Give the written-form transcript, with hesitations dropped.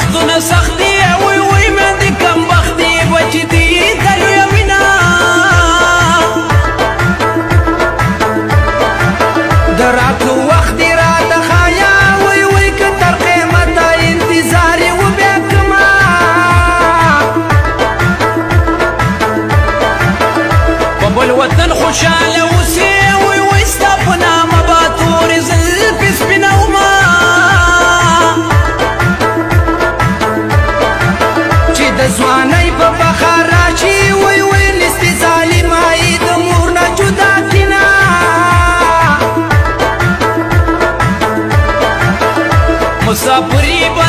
وختونه سخت دي وی وی مندې کم بخت دي بچې دي د لویه مینه د راتلو وخت دې راته ښایه وی وی که تر قیمته انتظار یې وبیا کړمه په بل وطن خوشحاله اوسې وی وی ستا په نامه به تورې زلفې سپینومه د ځوانۍ په بخار راشي وی وی لستې ظالمایي د مور نه جدا کینه مسافري به